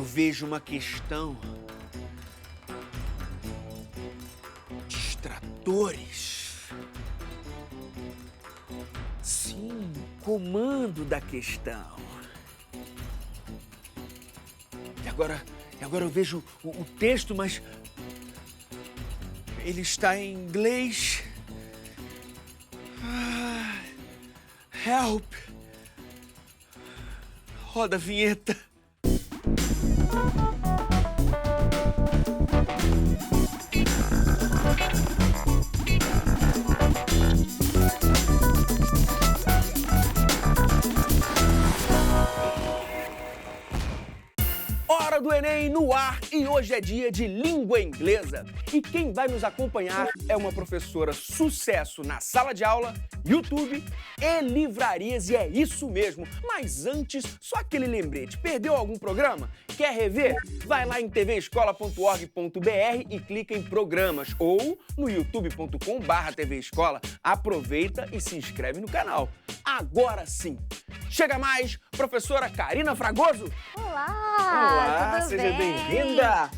eu vejo uma questão. Distratores. Sim, comando da questão. E agora eu vejo o texto, mas ele está em inglês. Help! Roda a vinheta. Hora do Enem no ar e hoje é dia de língua inglesa. E quem vai nos acompanhar é uma professora sucesso na sala de aula, YouTube e livrarias, e é isso mesmo. Mas antes, só aquele lembrete, perdeu algum programa? Quer rever? Vai lá em tvescola.org.br e clica em programas ou no youtube.com/tvescola. Aproveita e se inscreve no canal. Agora sim, chega mais, professora Karina Fragoso. Olá, tudo seja bem? bem-vinda.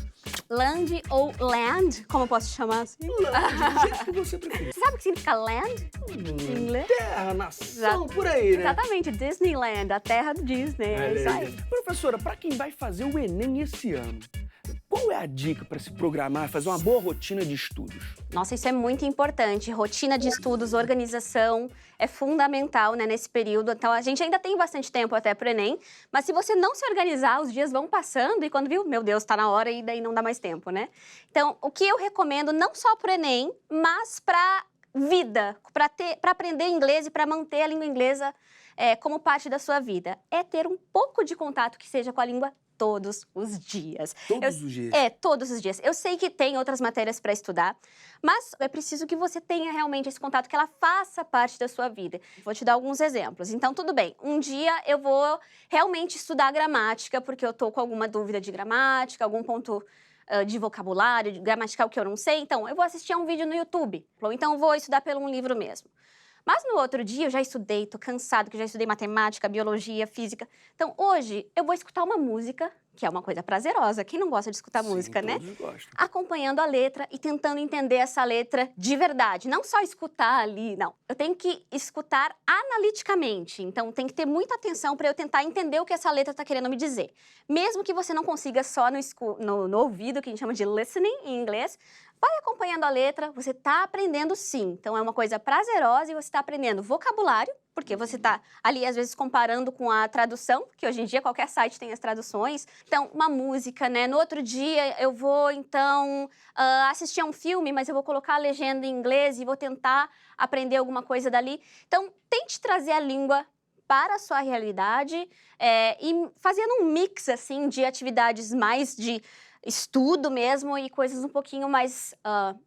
Land ou land, como eu posso chamar assim? Do jeito que você preferir. Você sabe o que significa land em inglês? Terra, nação, por aí, né? Exatamente, Disneyland, a terra do Disney, é isso aí. Professora, para quem vai fazer o Enem esse ano, qual é a dica para se programar, fazer uma boa rotina de estudos? Nossa, isso é muito importante. Rotina de estudos, organização é fundamental, né, nesse período. Então, a gente ainda tem bastante tempo até pro Enem, mas se você não se organizar, os dias vão passando e quando viu, meu Deus, tá na hora e daí não dá mais tempo, né? Então, o que eu recomendo não só pro Enem, mas pra vida, para aprender inglês e para manter a língua inglesa como parte da sua vida, é ter um pouco de contato que seja com a língua todos os dias. Todos os dias? Todos os dias. Eu sei que tem outras matérias para estudar, mas é preciso que você tenha realmente esse contato, que ela faça parte da sua vida. Vou te dar alguns exemplos. Então, tudo bem. Um dia eu vou realmente estudar gramática, porque eu tô com alguma dúvida de gramática, algum ponto de vocabulário, de gramatical que eu não sei. Então, eu vou assistir a um vídeo no YouTube. Ou então, vou estudar pelo um livro mesmo. Mas no outro dia eu já estudei, tô cansado, que já estudei matemática, biologia, física. Então hoje eu vou escutar uma música, que é uma coisa prazerosa. Quem não gosta de escutar música, né? Todos gostam. Acompanhando a letra e tentando entender essa letra de verdade. Não só escutar ali, não. Eu tenho que escutar analiticamente. Então tem que ter muita atenção para eu tentar entender o que essa letra está querendo me dizer. Mesmo que você não consiga só no ouvido, que a gente chama de listening em inglês, vai acompanhando a letra, você está aprendendo sim. Então é uma coisa prazerosa e você está aprendendo vocabulário, porque você está ali às vezes comparando com a tradução, que hoje em dia qualquer site tem as traduções. Então, uma música, né? No outro dia eu vou então assistir a um filme, mas eu vou colocar a legenda em inglês e vou tentar aprender alguma coisa dali. Então, tente trazer a língua para a sua realidade e fazendo um mix assim de atividades mais de estudo mesmo e coisas um pouquinho mais,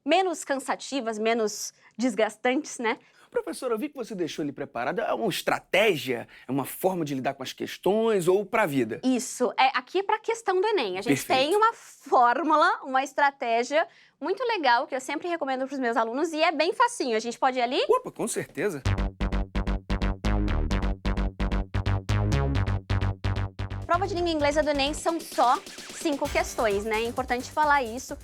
menos cansativas, menos desgastantes, né? Professora, eu vi que você deixou ele preparado. É uma estratégia? É uma forma de lidar com as questões ou para a vida? Isso. Aqui é para a questão do Enem. A gente Perfeito. tem uma fórmula, uma estratégia muito legal que eu sempre recomendo para os meus alunos e é bem facinho. A gente pode ir ali? Opa, com certeza. Prova de língua inglesa do Enem são só 5 questões, né? É importante falar isso,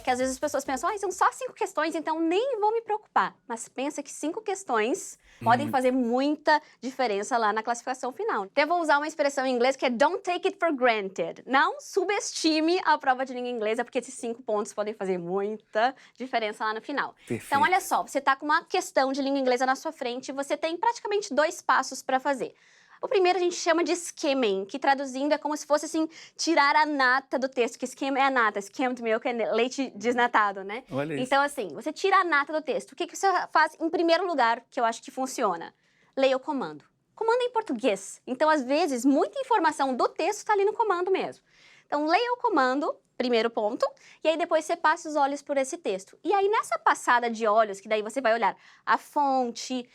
que às vezes as pessoas pensam, são só 5 questões, então nem vou me preocupar. Mas pensa que 5 questões podem fazer muita diferença lá na classificação final. Então eu vou usar uma expressão em inglês que é don't take it for granted. Não subestime a prova de língua inglesa, porque esses 5 pontos podem fazer muita diferença lá no final. Perfeito. Então olha só, você está com uma questão de língua inglesa na sua frente e você tem praticamente 2 passos para fazer. O primeiro a gente chama de skimming, que traduzindo é como se fosse assim, tirar a nata do texto, que skim é a nata, skimmed milk é leite desnatado, né? Olha isso. Então assim, você tira a nata do texto. O que você faz em primeiro lugar, que eu acho que funciona? Leia o comando. Comando é em português, então às vezes muita informação do texto está ali no comando mesmo. Então leia o comando, primeiro ponto, e aí depois você passa os olhos por esse texto. E aí nessa passada de olhos, que daí você vai olhar a fonte,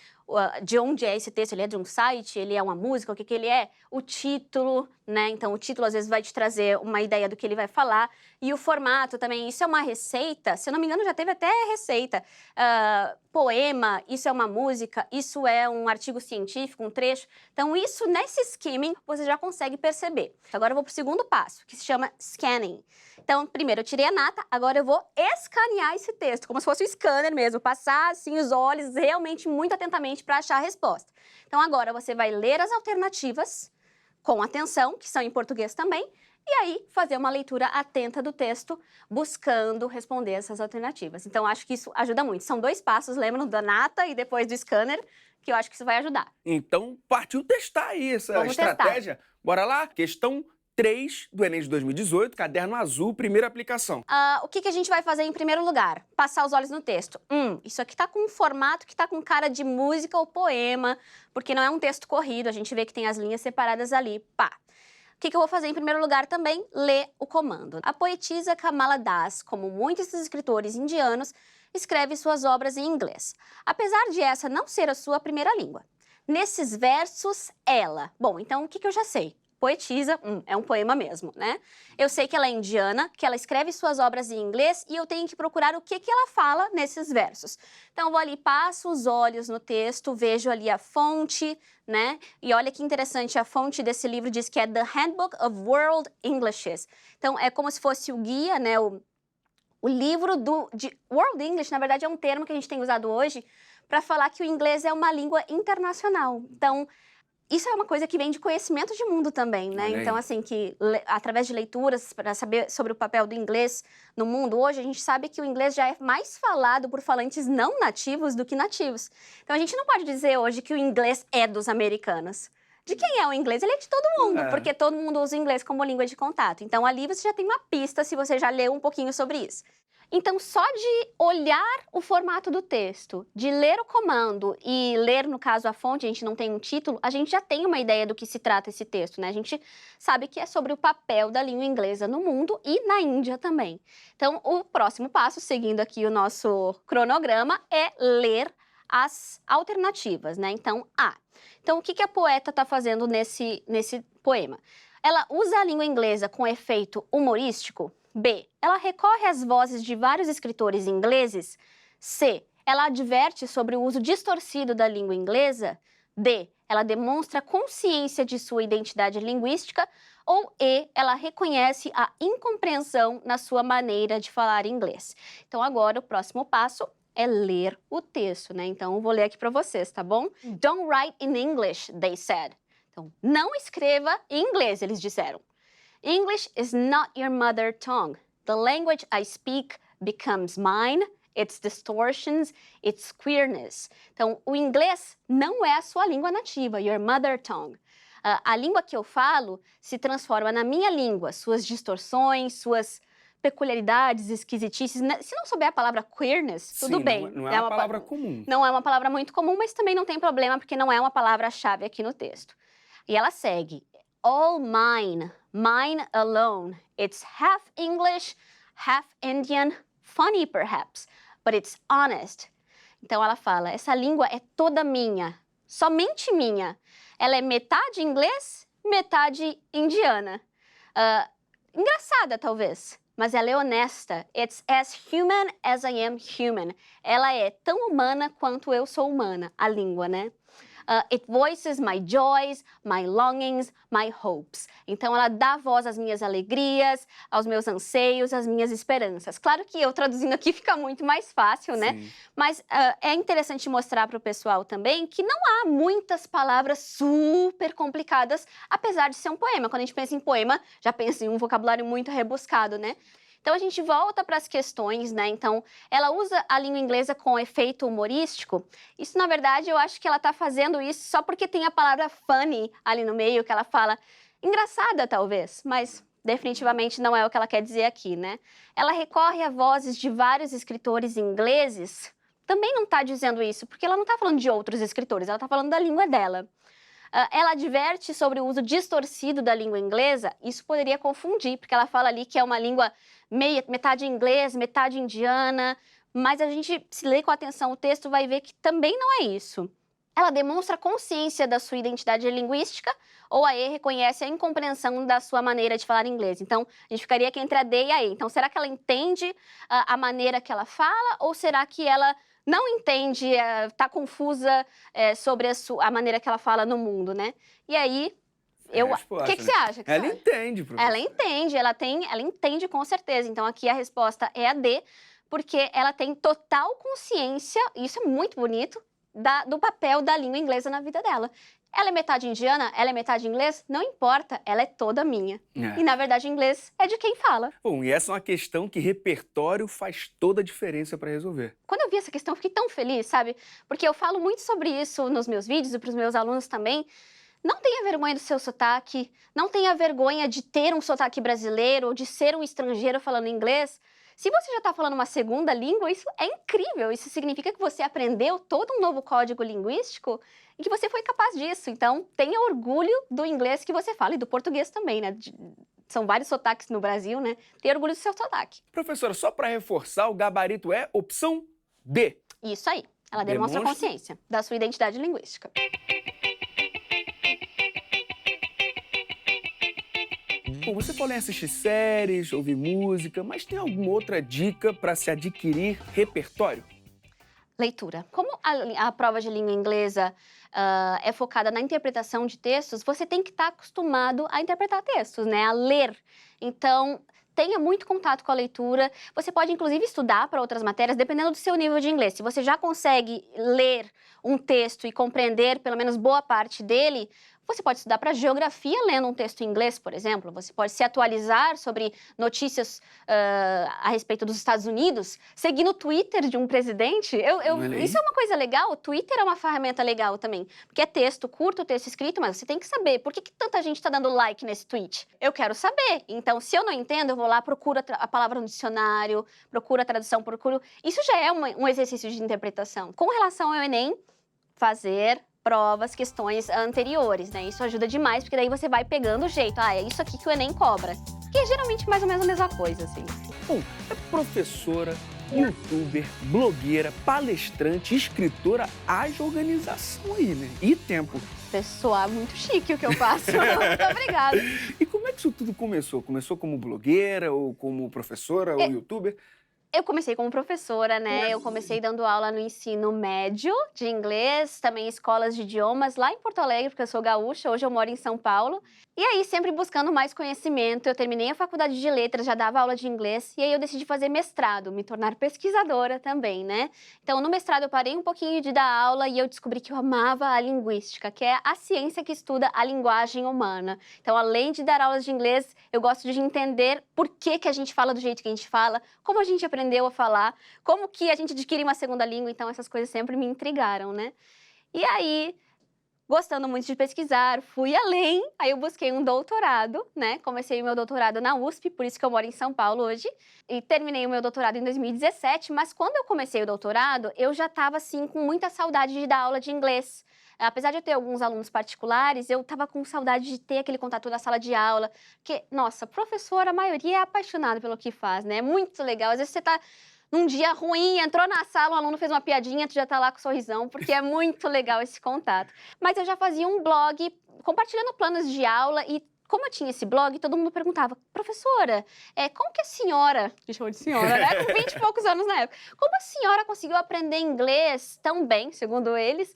de onde é esse texto, ele é de um site, ele é uma música, o que ele é? O título, né? Então, o título às vezes vai te trazer uma ideia do que ele vai falar. E o formato também, isso é uma receita, se eu não me engano já teve até receita. Poema, isso é uma música, isso é um artigo científico, um trecho. Então, isso nesse skimming você já consegue perceber. Agora eu vou para o segundo passo, que se chama scanning. Então, primeiro eu tirei a nata, agora eu vou escanear esse texto, como se fosse um scanner mesmo, passar assim os olhos realmente muito atentamente para achar a resposta. Então, agora você vai ler as alternativas com atenção, que são em português também, e aí fazer uma leitura atenta do texto, buscando responder essas alternativas. Então, acho que isso ajuda muito. São 2 passos, lembram da nata e depois do scanner, que eu acho que isso vai ajudar. Então, partiu testar aí essa Vamos estratégia. Bora lá? Questão 3 do Enem de 2018, caderno azul, primeira aplicação. O que a gente vai fazer em primeiro lugar? Passar os olhos no texto. Isso aqui tá com um formato que tá com cara de música ou poema, porque não é um texto corrido, a gente vê que tem as linhas separadas ali, pá. O que eu vou fazer em primeiro lugar também? Ler o comando. A poetisa Kamala Das, como muitos dos escritores indianos, escreve suas obras em inglês, apesar de essa não ser a sua primeira língua. Nesses versos, ela... Bom, então o que eu já sei? Poetisa, é um poema mesmo, né? Eu sei que ela é indiana, que ela escreve suas obras em inglês e eu tenho que procurar o que ela fala nesses versos. Então, eu vou ali, passo os olhos no texto, vejo ali a fonte, né? E olha que interessante, a fonte desse livro diz que é The Handbook of World Englishes. Então, é como se fosse o guia, né? O livro de World English, na verdade, é um termo que a gente tem usado hoje para falar que o inglês é uma língua internacional. Então, isso é uma coisa que vem de conhecimento de mundo também, né? Então, assim, que através de leituras, para saber sobre o papel do inglês no mundo, hoje a gente sabe que o inglês já é mais falado por falantes não nativos do que nativos. Então, a gente não pode dizer hoje que o inglês é dos americanos. De quem é o inglês? Ele é de todo mundo, porque todo mundo usa o inglês como língua de contato. Então, ali você já tem uma pista se você já leu um pouquinho sobre isso. Então, só de olhar o formato do texto, de ler o comando e ler, no caso, a fonte, a gente não tem um título, a gente já tem uma ideia do que se trata esse texto, né? A gente sabe que é sobre o papel da língua inglesa no mundo e na Índia também. Então, o próximo passo, seguindo aqui o nosso cronograma, é ler as alternativas, né? Então, Então, o que a poeta está fazendo nesse poema? Ela usa a língua inglesa com efeito humorístico? B. Ela recorre às vozes de vários escritores ingleses? C. Ela adverte sobre o uso distorcido da língua inglesa? D. Ela demonstra consciência de sua identidade linguística? Ou E. Ela reconhece a incompreensão na sua maneira de falar inglês? Então, agora, o próximo passo é ler o texto, né? Então, eu vou ler aqui para vocês, tá bom? Don't write in English, they said. Então, não escreva em inglês, eles disseram. English is not your mother tongue. The language I speak becomes mine, its distortions, its queerness. Então, o inglês não é a sua língua nativa, your mother tongue. A língua que eu falo se transforma na minha língua, suas distorções, suas peculiaridades, esquisitices. Se não souber a palavra queerness, tudo bem. Não é uma palavra comum. Não é uma palavra muito comum, mas também não tem problema, porque não é uma palavra-chave aqui no texto. E ela segue. All mine, mine alone. It's half English, half Indian, funny perhaps, but it's honest. Então ela fala, essa língua é toda minha, somente minha. Ela é metade inglês, metade indiana. Engraçada, talvez, mas ela é honesta. It's as human as I am human. Ela é tão humana quanto eu sou humana, a língua, né? It voices my joys, my longings, my hopes. Então, ela dá voz às minhas alegrias, aos meus anseios, às minhas esperanças. Claro que eu traduzindo aqui fica muito mais fácil, né? Sim. Mas é interessante mostrar para o pessoal também que não há muitas palavras super complicadas, apesar de ser um poema. Quando a gente pensa em poema, já pensa em um vocabulário muito rebuscado, né? Então, a gente volta para as questões, né? Então, ela usa a língua inglesa com efeito humorístico. Isso, na verdade, eu acho que ela está fazendo isso só porque tem a palavra funny ali no meio, que ela fala engraçada, talvez, mas definitivamente não é o que ela quer dizer aqui, né? Ela recorre a vozes de vários escritores ingleses. Também não está dizendo isso, porque ela não está falando de outros escritores, ela está falando da língua dela. Ela adverte sobre o uso distorcido da língua inglesa. Isso poderia confundir, porque ela fala ali que é uma língua metade inglês, metade indiana, mas a gente, se ler com atenção o texto, vai ver que também não é isso. Ela demonstra consciência da sua identidade linguística ou a E reconhece a incompreensão da sua maneira de falar inglês. Então, a gente ficaria aqui entre a D e a E. Então, será que ela entende a maneira que ela fala ou será que ela não entende, está confusa sobre a maneira que ela fala no mundo, né? E aí, o que você acha? Ela entende, professora. Ela entende com certeza. Então, aqui a resposta é a D, porque ela tem total consciência, e isso é muito bonito, do papel da língua inglesa na vida dela. Ela é metade indiana, ela é metade inglês, não importa, ela é toda minha. E, na verdade, inglês é de quem fala. Bom, e essa é uma questão que repertório faz toda a diferença para resolver. Quando eu vi essa questão, eu fiquei tão feliz, sabe? Porque eu falo muito sobre isso nos meus vídeos e para os meus alunos também. Não tenha vergonha do seu sotaque, não tenha vergonha de ter um sotaque brasileiro ou de ser um estrangeiro falando inglês. Se você já está falando uma segunda língua, isso é incrível. Isso significa que você aprendeu todo um novo código linguístico e que você foi capaz disso. Então, tenha orgulho do inglês que você fala e do português também, né? São vários sotaques no Brasil, né? Tenha orgulho do seu sotaque. Professora, só para reforçar, o gabarito é opção D. Isso aí. Ela demonstra consciência da sua identidade linguística. Bom, você falou em assistir séries, ouvir música, mas tem alguma outra dica para se adquirir repertório? Leitura. Como a prova de língua inglesa é focada na interpretação de textos, você tem que estar acostumado a interpretar textos, né? A ler. Então, tenha muito contato com a leitura. Você pode, inclusive, estudar para outras matérias, dependendo do seu nível de inglês. Se você já consegue ler um texto e compreender pelo menos boa parte dele, você pode estudar para geografia lendo um texto em inglês, por exemplo. Você pode se atualizar sobre notícias a respeito dos Estados Unidos, seguindo o Twitter de um presidente. Isso é uma coisa legal. O Twitter é uma ferramenta legal também. Porque é texto curto, texto escrito, mas você tem que saber. Por que tanta gente está dando like nesse tweet? Eu quero saber. Então, se eu não entendo, eu vou lá, procuro a palavra no dicionário, procuro a tradução, procuro... Isso já é um exercício de interpretação. Com relação ao Enem, fazer provas, questões anteriores, né? Isso ajuda demais, porque daí você vai pegando o jeito. É isso aqui que o Enem cobra. Que é geralmente mais ou menos a mesma coisa, assim. Bom, é professora, youtuber, blogueira, palestrante, escritora, haja organização aí, né? E tempo. Pessoal, muito chique o que eu faço. Muito obrigada. E como é que isso tudo começou? Começou como blogueira ou como professora ou youtuber? Eu comecei como professora, né? Eu comecei dando aula no ensino médio de inglês, também escolas de idiomas lá em Porto Alegre, porque eu sou gaúcha, hoje eu moro em São Paulo. E aí, sempre buscando mais conhecimento, eu terminei a faculdade de letras, já dava aula de inglês, e aí eu decidi fazer mestrado, me tornar pesquisadora também, né? Então, no mestrado eu parei um pouquinho de dar aula e eu descobri que eu amava a linguística, que é a ciência que estuda a linguagem humana. Então, além de dar aulas de inglês, eu gosto de entender por que a gente fala do jeito que a gente fala, como a gente aprendeu a falar, como que a gente adquire uma segunda língua, então essas coisas sempre me intrigaram, né? E aí, gostando muito de pesquisar, fui além, aí eu busquei um doutorado, né? Comecei o meu doutorado na USP, por isso que eu moro em São Paulo hoje, e terminei o meu doutorado em 2017, mas quando eu comecei o doutorado, eu já estava, assim, com muita saudade de dar aula de inglês. Apesar de eu ter alguns alunos particulares, eu estava com saudade de ter aquele contato na sala de aula, porque, nossa, professor, a maioria é apaixonada pelo que faz, né? É muito legal. Às vezes você tá num dia ruim, entrou na sala, um aluno fez uma piadinha, tu já tá lá com um sorrisão, porque é muito legal esse contato. Mas eu já fazia um blog compartilhando planos de aula e como eu tinha esse blog, todo mundo perguntava, professora, como que a senhora, me chamou de senhora, né, com 20 e poucos anos na época, como a senhora conseguiu aprender inglês tão bem, segundo eles,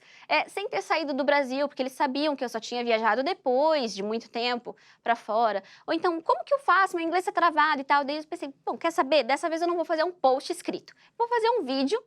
sem ter saído do Brasil, porque eles sabiam que eu só tinha viajado depois de muito tempo para fora, ou então, como que eu faço, meu inglês tá travado e tal, daí eu pensei, bom, quer saber, dessa vez eu não vou fazer um post escrito, vou fazer um vídeo.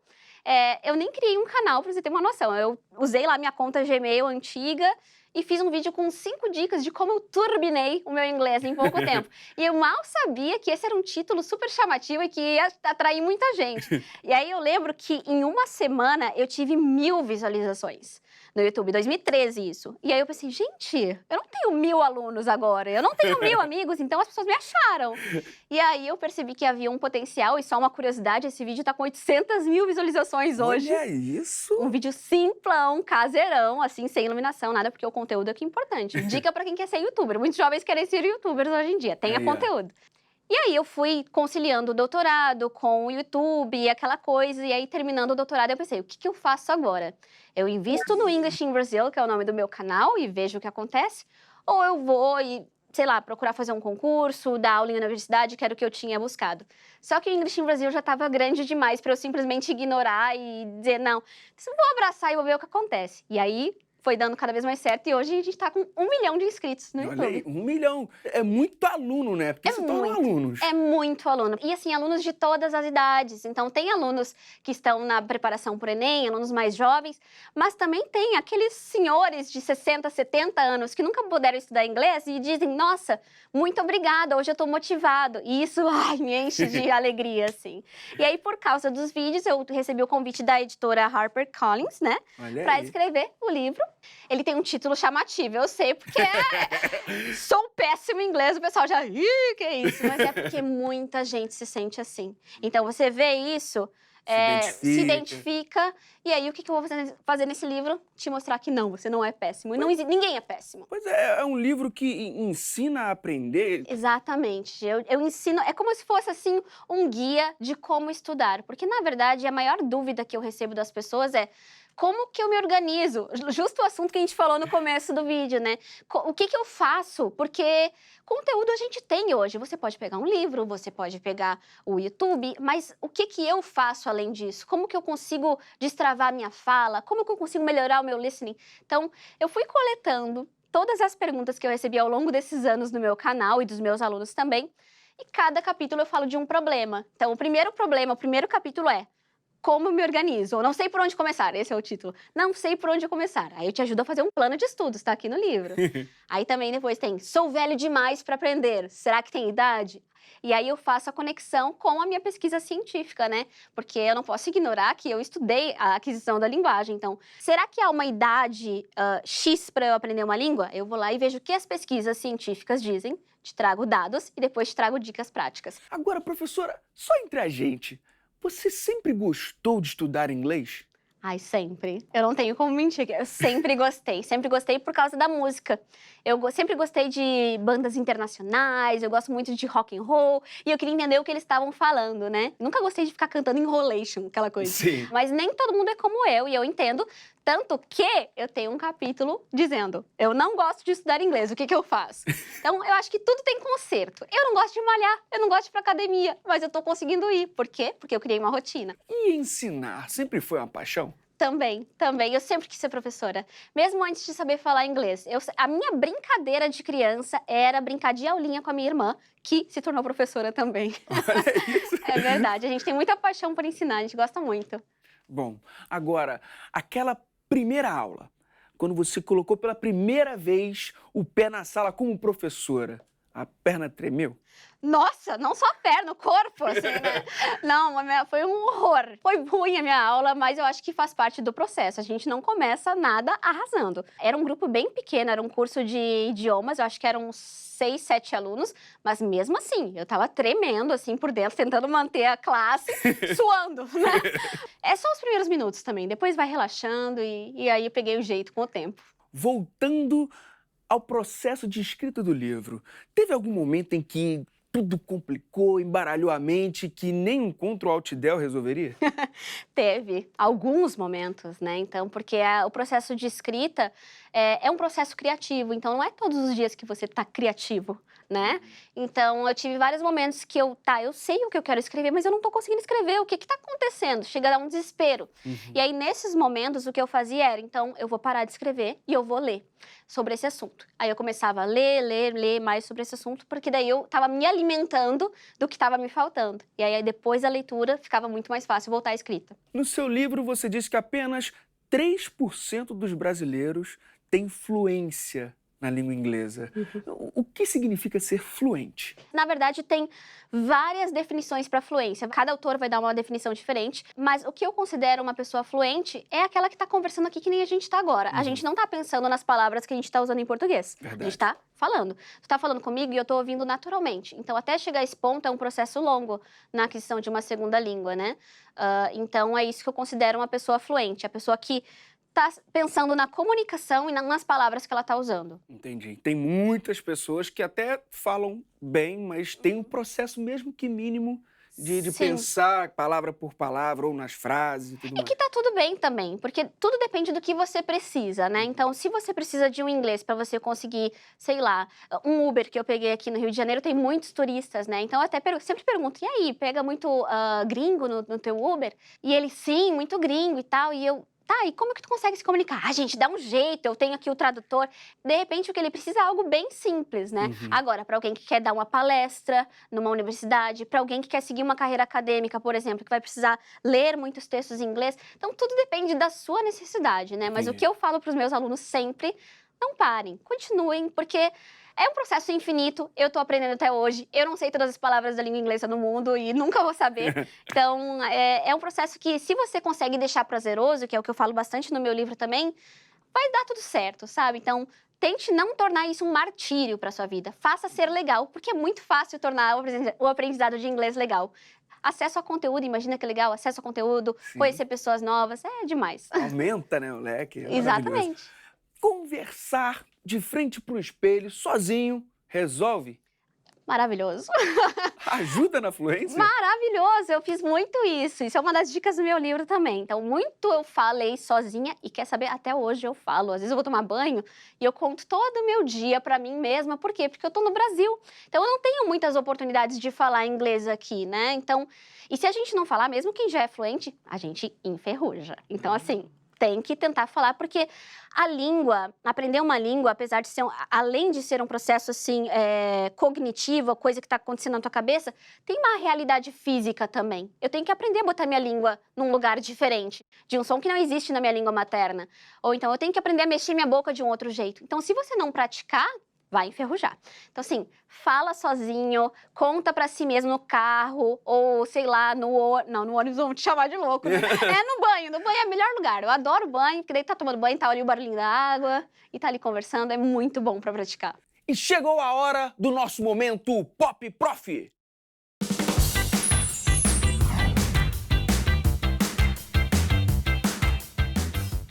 Eu nem criei um canal, para você ter uma noção, eu usei lá minha conta Gmail antiga, e fiz um vídeo com 5 dicas de como eu turbinei o meu inglês em pouco tempo. E eu mal sabia que esse era um título super chamativo e que ia atrair muita gente. E aí eu lembro que em uma semana eu tive 1000 visualizações no YouTube, 2013 isso. E aí eu pensei, gente, eu não tenho 1000 alunos agora, eu não tenho 1000 amigos, então as pessoas me acharam. E aí eu percebi que havia um potencial, e só uma curiosidade, esse vídeo tá com 800.000 visualizações hoje. Olha isso! Um vídeo simplão, caseirão, assim, sem iluminação, nada, porque o conteúdo aqui é importante. Dica pra quem quer ser youtuber. Muitos jovens querem ser youtubers hoje em dia, tenha conteúdo. E aí eu fui conciliando o doutorado com o YouTube e aquela coisa, e aí terminando o doutorado eu pensei, o que eu faço agora? Eu invisto no English in Brazil, que é o nome do meu canal, e vejo o que acontece, ou eu vou e, sei lá, procurar fazer um concurso, dar aula em universidade, que era o que eu tinha buscado. Só que o English in Brazil já estava grande demais para eu simplesmente ignorar e dizer, não, vou abraçar e vou ver o que acontece. E aí foi dando cada vez mais certo e hoje a gente está com 1 milhão de inscritos no YouTube. Olha aí, 1 milhão. É muito aluno, né? Porque se tornam alunos. É muito aluno. E assim, alunos de todas as idades. Então, tem alunos que estão na preparação para o Enem, alunos mais jovens, mas também tem aqueles senhores de 60, 70 anos que nunca puderam estudar inglês e dizem, nossa, muito obrigada, hoje eu estou motivado. E isso, me enche de alegria, assim. E aí, por causa dos vídeos, eu recebi o convite da editora HarperCollins, né? Para escrever o livro. Ele tem um título chamativo, eu sei, porque sou péssimo em inglês, o pessoal já, que é isso? Mas é porque muita gente se sente assim. Então, você vê isso, se identifica, e aí o que eu vou fazer nesse livro? Te mostrar que não, você não é péssimo, e ninguém é péssimo. Pois é um livro que ensina a aprender. Exatamente, eu ensino, é como se fosse assim um guia de como estudar, porque na verdade a maior dúvida que eu recebo das pessoas é como que eu me organizo? Justo o assunto que a gente falou no começo do vídeo, né? O que eu faço? Porque conteúdo a gente tem hoje. Você pode pegar um livro, você pode pegar o YouTube, mas o que eu faço além disso? Como que eu consigo destravar a minha fala? Como que eu consigo melhorar o meu listening? Então, eu fui coletando todas as perguntas que eu recebi ao longo desses anos no meu canal e dos meus alunos também, e cada capítulo eu falo de um problema. Então, o primeiro capítulo é como eu me organizo? Eu não sei por onde começar, esse é o título. Não sei por onde começar. Aí eu te ajudo a fazer um plano de estudos, tá aqui no livro. Aí também depois tem, sou velho demais para aprender, será que tem idade? E aí eu faço a conexão com a minha pesquisa científica, né? Porque eu não posso ignorar que eu estudei a aquisição da linguagem. Então, será que há uma idade X para eu aprender uma língua? Eu vou lá e vejo o que as pesquisas científicas dizem, te trago dados e depois te trago dicas práticas. Agora, professora, só entre a gente, você sempre gostou de estudar inglês? Ai, sempre. Eu não tenho como mentir, eu sempre gostei por causa da música. Eu sempre gostei de bandas internacionais, eu gosto muito de rock and roll, e eu queria entender o que eles estavam falando, né? Nunca gostei de ficar cantando enrolation, aquela coisa. Sim. Mas nem todo mundo é como eu, e eu entendo, tanto que eu tenho um capítulo dizendo, eu não gosto de estudar inglês, o que eu faço? Então, eu acho que tudo tem conserto. Eu não gosto de malhar, eu não gosto de ir pra academia, mas eu tô conseguindo ir. Por quê? Porque eu criei uma rotina. E ensinar sempre foi uma paixão? Também. Eu sempre quis ser professora. Mesmo antes de saber falar inglês. A minha brincadeira de criança era brincar de aulinha com a minha irmã, que se tornou professora também. Olha isso. É verdade, a gente tem muita paixão por ensinar, a gente gosta muito. Bom, agora, aquela primeira aula, quando você colocou pela primeira vez o pé na sala como professora, a perna tremeu? Nossa, não só a perna, o corpo, assim, né? Não, foi um horror. Foi ruim a minha aula, mas eu acho que faz parte do processo. A gente não começa nada arrasando. Era um grupo bem pequeno, era um curso de idiomas, eu acho que eram 6, 7 alunos, mas mesmo assim, eu tava tremendo, assim, por dentro, tentando manter a classe, suando, né? É só os primeiros minutos também, depois vai relaxando e aí eu peguei o jeito com o tempo. Voltando ao processo de escrita do livro, teve algum momento em que tudo complicou, embaralhou a mente, que nem um Ctrl-Alt-Del resolveria? Teve alguns momentos, né? Então, porque o processo de escrita é um processo criativo, então não é todos os dias que você tá criativo, né? Então, eu tive vários momentos que eu sei o que eu quero escrever, mas eu não tô conseguindo escrever, o que tá acontecendo? Chega a dar um desespero. E aí, nesses momentos, o que eu fazia era, então, eu vou parar de escrever e eu vou ler sobre esse assunto. Aí eu começava a ler mais sobre esse assunto, porque daí eu tava me alimentando do que tava me faltando. E aí, depois da leitura, ficava muito mais fácil voltar à escrita. No seu livro, você diz que apenas 3% dos brasileiros têm fluência na língua inglesa. O que significa ser fluente? Na verdade, tem várias definições para fluência. Cada autor vai dar uma definição diferente, mas o que eu considero uma pessoa fluente é aquela que está conversando aqui que nem a gente está agora. A gente não está pensando nas palavras que a gente está usando em português. Verdade. A gente está falando. Tu está falando comigo e eu estou ouvindo naturalmente. Então, até chegar a esse ponto é um processo longo na aquisição de uma segunda língua, né? Então, é isso que eu considero uma pessoa fluente. A pessoa que tá pensando na comunicação e nas palavras que ela tá usando. Entendi. Tem muitas pessoas que até falam bem, mas tem um processo mesmo que mínimo de Sim. pensar palavra por palavra ou nas frases e tudo E mais. que tá tudo bem também, porque tudo depende do que você precisa, né? Então, se você precisa de um inglês para você conseguir, sei lá, um Uber que eu peguei aqui no Rio de Janeiro, tem muitos turistas, né? Então, eu até sempre pergunto, e aí, pega muito gringo no teu Uber? E ele, sim, muito gringo e tal, e eu... Tá, e como que tu consegue se comunicar? Ah, gente, dá um jeito, eu tenho aqui o tradutor. De repente, o que ele precisa é algo bem simples, né? Agora, para alguém que quer dar uma palestra numa universidade, para alguém que quer seguir uma carreira acadêmica, por exemplo, que vai precisar ler muitos textos em inglês, então tudo depende da sua necessidade, né? Mas o Entendi. que eu falo para os meus alunos sempre, não parem, continuem, porque é um processo infinito, eu tô aprendendo até hoje, eu não sei todas as palavras da língua inglesa no mundo e nunca vou saber. Então, é um processo que, se você consegue deixar prazeroso, que é o que eu falo bastante no meu livro também, vai dar tudo certo, sabe? Então, tente não tornar isso um martírio para sua vida. Faça ser legal, porque é muito fácil tornar o aprendizado de inglês legal. Acesso a conteúdo, imagina que legal, acesso a conteúdo, Sim. conhecer pessoas novas, é demais. Aumenta, né, o leque. É maravilhoso. Exatamente. Conversar de frente pro espelho, sozinho, resolve? Maravilhoso. Ajuda na fluência? Maravilhoso, eu fiz muito isso. Isso é uma das dicas do meu livro também. Então, muito eu falei sozinha e quer saber, até hoje eu falo. Às vezes eu vou tomar banho e eu conto todo o meu dia pra mim mesma. Por quê? Porque eu tô no Brasil. Então, eu não tenho muitas oportunidades de falar inglês aqui, né? Então, e se a gente não falar, mesmo quem já é fluente, a gente enferruja. Então, assim, tem que tentar falar, porque a língua, aprender uma língua, apesar de ser, além de ser um processo, assim, cognitivo, a coisa que está acontecendo na tua cabeça, tem uma realidade física também. Eu tenho que aprender a botar minha língua num lugar diferente, de um som que não existe na minha língua materna. Ou então, eu tenho que aprender a mexer minha boca de um outro jeito. Então, se você não praticar, vai enferrujar. Então, assim, fala sozinho, conta pra si mesmo no carro, ou sei lá, no ônibus, vão te chamar de louco, né? No banho é o melhor lugar. Eu adoro banho, porque daí tá tomando banho, tá ali o barulhinho da água, e tá ali conversando, é muito bom pra praticar. E chegou a hora do nosso momento Pop Prof.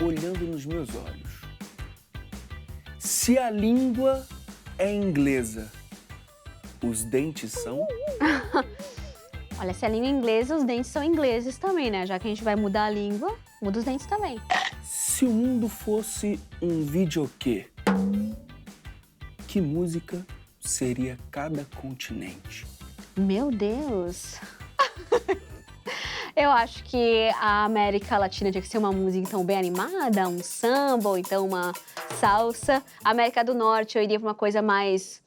Olhando nos meus olhos, se a língua é inglesa, os dentes são? Olha, se a língua é inglesa, os dentes são ingleses também, né? Já que a gente vai mudar a língua, muda os dentes também. Se o mundo fosse um videokê, que música seria cada continente? Meu Deus! Eu acho que a América Latina tinha que ser uma música, então, bem animada, um samba, ou então uma salsa. A América do Norte, eu iria pra uma coisa mais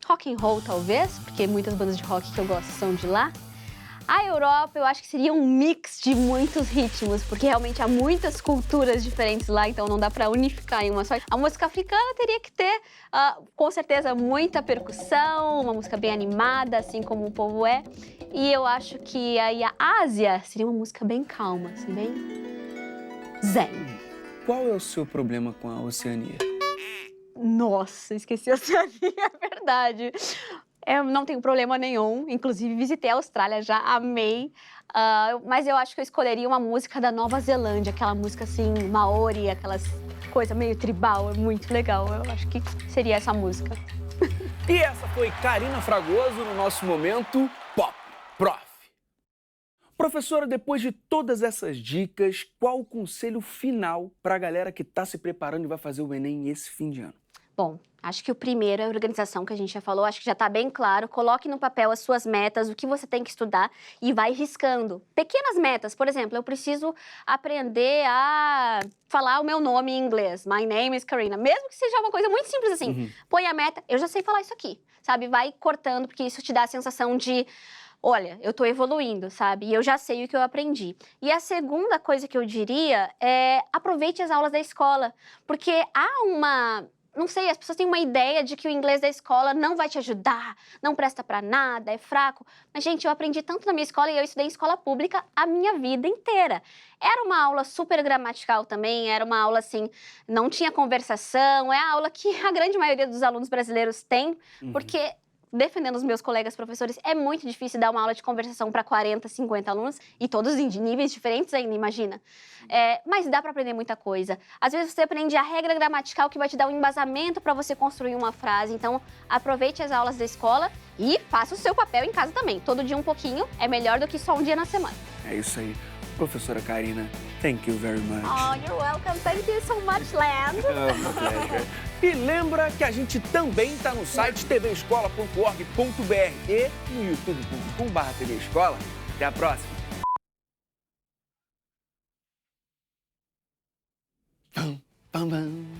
rock and roll, talvez, porque muitas bandas de rock que eu gosto são de lá. A Europa, eu acho que seria um mix de muitos ritmos, porque realmente há muitas culturas diferentes lá, então não dá pra unificar em uma só. A música africana teria que ter, com certeza, muita percussão, uma música bem animada, assim como o povo é. E eu acho que aí a Ásia seria uma música bem calma, assim, bem zen. Qual é o seu problema com a Oceania? Nossa, esqueci a Oceania, é verdade. Eu não tenho problema nenhum, inclusive visitei a Austrália, já amei. Mas eu acho que eu escolheria uma música da Nova Zelândia, aquela música assim, maori, aquelas coisa meio tribal, é muito legal. Eu acho que seria essa música. E essa foi Karina Fragoso no nosso momento Pop Prof. Professora, depois de todas essas dicas, qual o conselho final para a galera que está se preparando e vai fazer o Enem esse fim de ano? Bom, acho que o primeiro é a organização que a gente já falou, acho que já está bem claro. Coloque no papel as suas metas, o que você tem que estudar e vai riscando. Pequenas metas, por exemplo, eu preciso aprender a falar o meu nome em inglês. My name is Karina. Mesmo que seja uma coisa muito simples assim, põe a meta, eu já sei falar isso aqui, sabe? Vai cortando, porque isso te dá a sensação de... Olha, eu tô evoluindo, sabe? E eu já sei o que eu aprendi. E a segunda coisa que eu diria é aproveite as aulas da escola, porque há uma... Não sei, as pessoas têm uma ideia de que o inglês da escola não vai te ajudar, não presta pra nada, é fraco. Mas, gente, eu aprendi tanto na minha escola e eu estudei em escola pública a minha vida inteira. Era uma aula super gramatical também, era uma aula, assim, não tinha conversação. É a aula que a grande maioria dos alunos brasileiros tem, porque defendendo os meus colegas professores, é muito difícil dar uma aula de conversação para 40, 50 alunos, e todos em níveis diferentes ainda, imagina. Mas dá para aprender muita coisa. Às vezes você aprende a regra gramatical que vai te dar um embasamento para você construir uma frase. Então, aproveite as aulas da escola e faça o seu papel em casa também. Todo dia um pouquinho é melhor do que só um dia na semana. É isso aí. Professora Karina, thank you very much. Oh, you're welcome. Thank you so much, Land. E lembra que a gente também está no site tvescola.org.br e no youtube.com/tvescola. Até a próxima. Pam, pam, pam.